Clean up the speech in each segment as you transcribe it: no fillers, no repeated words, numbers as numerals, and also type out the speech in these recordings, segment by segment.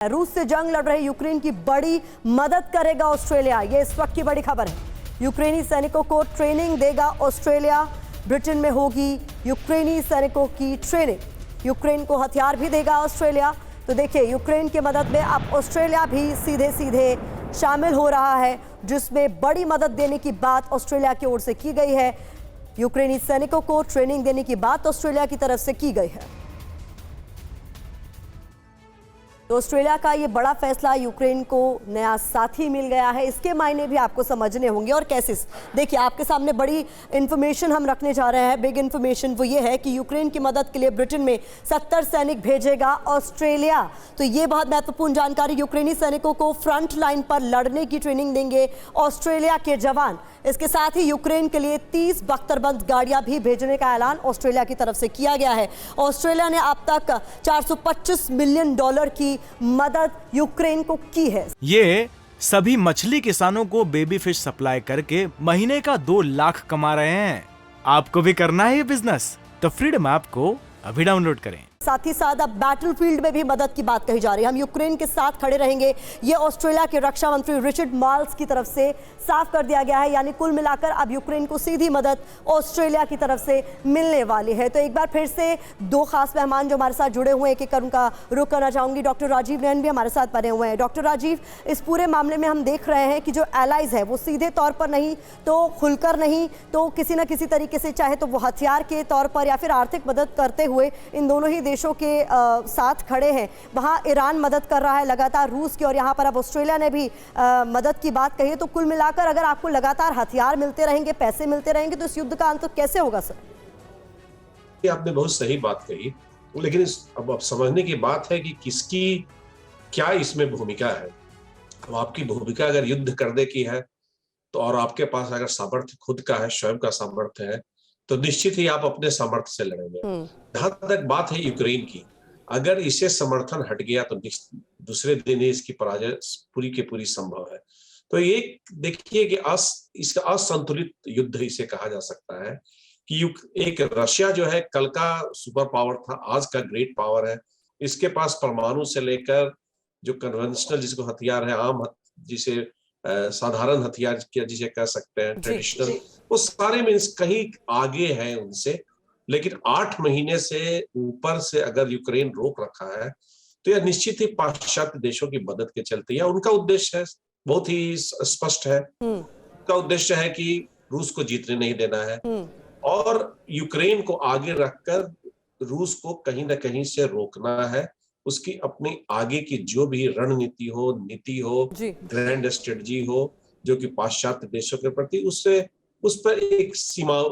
रूस से जंग लड़ रहे यूक्रेन की बड़ी मदद करेगा ऑस्ट्रेलिया, ये इस वक्त की बड़ी खबर है। यूक्रेनी सैनिकों को ट्रेनिंग देगा ऑस्ट्रेलिया। ब्रिटेन में होगी यूक्रेनी सैनिकों की ट्रेनिंग। यूक्रेन को हथियार भी देगा ऑस्ट्रेलिया। तो देखिए, यूक्रेन की मदद में अब ऑस्ट्रेलिया भी सीधे सीधे शामिल हो रहा है, जिसमें बड़ी मदद देने की बात ऑस्ट्रेलिया की ओर से की गई है। यूक्रेनी सैनिकों को ट्रेनिंग देने की बात ऑस्ट्रेलिया की तरफ से की गई है। तो ऑस्ट्रेलिया का ये बड़ा फैसला, यूक्रेन को नया साथी मिल गया है, इसके मायने भी आपको समझने होंगे और कैसे। देखिए, आपके सामने बड़ी इंफॉर्मेशन हम रखने जा रहे हैं। बिग इंफॉर्मेशन वो ये है कि यूक्रेन की मदद के लिए ब्रिटेन में 70 सैनिक भेजेगा ऑस्ट्रेलिया। तो ये बहुत महत्वपूर्ण जानकारी। यूक्रेनी सैनिकों को फ्रंट लाइन पर लड़ने की ट्रेनिंग देंगे ऑस्ट्रेलिया के जवान। इसके साथ ही यूक्रेन के लिए 30 बख्तरबंद गाड़ियां भी भेजने का ऐलान ऑस्ट्रेलिया की तरफ से किया गया है। ऑस्ट्रेलिया ने अब तक $425 मिलियन की मदद यूक्रेन को की है। ये सभी मछली किसानों को बेबी फिश सप्लाई करके महीने का 2 लाख कमा रहे हैं। आपको भी करना है ये बिजनेस? तो फ्रीडम ऐप को अभी डाउनलोड करें। साथ ही साथ अब बैटलफील्ड में भी मदद की बात कही जा रही है। हम यूक्रेन के साथ खड़े रहेंगे, ये ऑस्ट्रेलिया के रक्षा मंत्री रिचर्ड मार्ल्स की तरफ से साफ कर दिया गया है। यानी कुल मिलाकर अब यूक्रेन को सीधी मदद ऑस्ट्रेलिया की तरफ से मिलने वाली है। तो एक बार फिर से 2 खास मेहमान जो हमारे साथ जुड़े हुए हैं, एक एक उनका रुख करना चाहूंगी। डॉक्टर राजीव नयन भी हमारे साथ बने हुए हैं। डॉक्टर राजीव, इस पूरे मामले में हम देख रहे हैं कि जो एलाइज है वो सीधे तौर पर नहीं तो खुलकर नहीं तो किसी न किसी तरीके से, चाहे तो वो हथियार के तौर पर या फिर आर्थिक मदद करते हुए इन दोनों ही देशों के साथ खड़े हैं। वहां ईरान मदद कर रहा है लगातार रूस की, और यहां पर अब ऑस्ट्रेलिया ने भी मदद की बात कही है। तो कुल मिलाकर अगर आपको लगातार हथियार मिलते रहेंगे, पैसे मिलते रहेंगे, तो इस युद्ध का अंत कैसे होगा सर? आपने बहुत सही बात कही, लेकिन अब समझने की बात है कि किसकी क्या इसमें भूमिका है। अब आपकी भूमिका अगर युद्ध करने की है तो, और आपके पास अगर सामर्थ्य खुद का है, स्वयं का सामर्थ्य है, तो निश्चित ही आप अपने सामर्थ्य से लड़ेंगे। जहां तक बात है यूक्रेन की, अगर इसे समर्थन हट गया तो दूसरे दिन ही इसकी पराजय पूरी की पूरी संभव है। तो ये देखिए कि इसका असंतुलित युद्ध इसे कहा जा सकता है कि एक रशिया जो है कल का सुपर पावर था, आज का ग्रेट पावर है। इसके पास परमाणु से लेकर जो कन्वेंशनल जिसको हथियार है, आम जिसे साधारण हथियार जिसे कह सकते हैं ट्रेडिशनल, वो सारे में कहीं आगे है उनसे। लेकिन 8 महीने से ऊपर से अगर यूक्रेन रोक रखा है तो यह निश्चित ही पाश्चात्य देशों की मदद के चलते, या उनका उद्देश्य है बहुत ही स्पष्ट है। उनका उद्देश्य है कि रूस को जीतने नहीं देना है और यूक्रेन को आगे रखकर रूस को कहीं ना कहीं से रोकना है। उसकी अपनी आगे की जो भी रणनीति हो, नीति हो, ग्रैंड स्ट्रेटजी हो, जो कि पाश्चात्य देशों के प्रति उस पर एक सीमा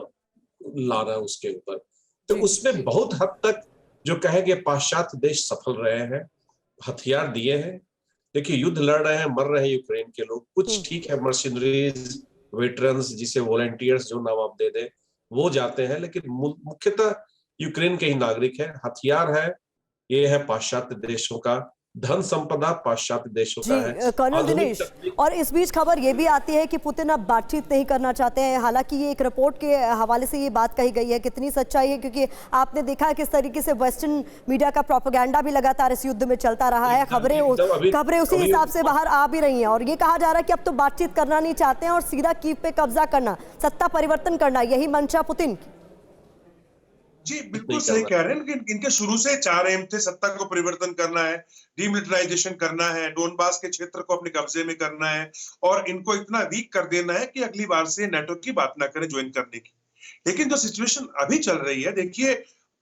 लाना उसके ऊपर, तो उसमें बहुत हद तक जो कहेंगे पाश्चात्य देश सफल रहे हैं, हथियार दिए हैं। देखिए, युद्ध लड़ रहे हैं, मर रहे हैं यूक्रेन के लोग। कुछ ठीक है, मर्सिनरीज, वेटरन्स, जिसे वॉलंटियर्स जो नाम आप दे दें, वो जाते हैं, लेकिन मुख्यतः यूक्रेन के ही नागरिक है। हथियार है, ये है पाश्चात्य देशों का, धन संपदा पाश्चात्य देशों का है। कर्नल दिनेश, और इस बीच खबर ये भी आती है कि पुतिन अब बातचीत नहीं करना चाहते हैं। हालांकि ये एक रिपोर्ट के हवाले से ये बात कही गई है, कितनी सच्चाई है, क्योंकि आपने देखा किस तरीके से वेस्टर्न मीडिया का प्रोपेगेंडा भी लगातार इस युद्ध में चलता रहा है। खबरें उसी हिसाब से बाहर आ भी रही हैं, और ये कहा जा रहा है कि अब तो बातचीत करना नहीं चाहते हैं और सीधा कीव पे कब्जा करना, सत्ता परिवर्तन करना, यही मंशा पुतिन की। जी बिल्कुल सही कह रहे हैं, लेकिन इनके शुरू से 4 एम थे। सत्ता को परिवर्तन करना है, डीमिलिटराइजेशन करना है, डोनबास के क्षेत्र को अपने कब्जे में करना है, और इनको इतना वीक कर देना है कि अगली बार से नाटो की बात ना करें ज्वाइन करने की। लेकिन जो सिचुएशन अभी चल रही है, देखिए,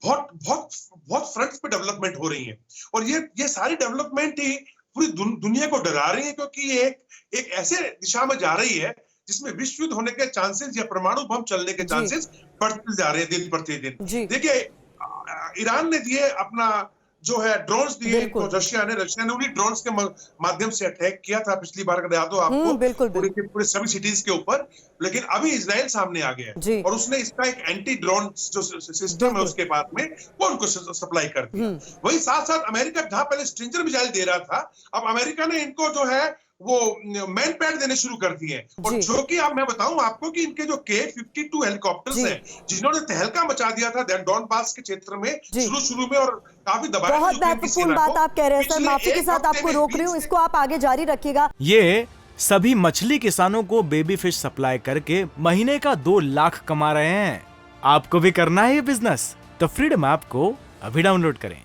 बहुत बहुत बहुत फ्रंट्स पे डेवलपमेंट हो रही है, और ये सारी डेवलपमेंट ही पूरी दुनिया को डरा रही है, क्योंकि ये एक ऐसे दिशा में जा रही है जिसमें विश्व युद्ध होने के चांसेस या परमाणु बम चलने के चांसेस बढ़ते जा रहे हैं दिन प्रतिदिन। देखिए, ईरान ने दिए अपना जो है ड्रोन्स दिए, तो रशिया ने उन्हीं ड्रोन्स के माध्यम से अटैक किया था पिछली बार, अगर याद हो आपको, पूरे सभी सिटीज के ऊपर। लेकिन अभी इजराइल सामने आ गया है और उसने इसका एक एंटी ड्रोन जो सिस्टम है उसके पास में, वो उनको सप्लाई कर दिया। वही साथ साथ अमेरिका, जहां पहले स्ट्रिंजर मिसाइल दे रहा था, अब अमेरिका ने इनको जो है वो मैन पैड देने शुरू कर दिए हैं। और जी। जो कि मैं बताऊं आपको कि इनके जो K-52 हेलीकॉप्टर्स जी। हैं, जिन्होंने तहलका मचा दिया था डॉनबास के क्षेत्र में जी। शुरू में, और काफी दबाया बहुत यूक्रेन की महत्वपूर्ण सेना बात को। आप कह रहे हैं सर, पिछले माफी के एक साथ हफ्ते आपको में रोक रही हूँ, 20 इसको आप आगे जारी रखिएगा। ये सभी मछली किसानों को बेबी फिश सप्लाई करके महीने का 2 लाख कमा रहे हैं। आपको भी करना है ये बिजनेस? तो फ्रीडम ऐप को अभी डाउनलोड करें।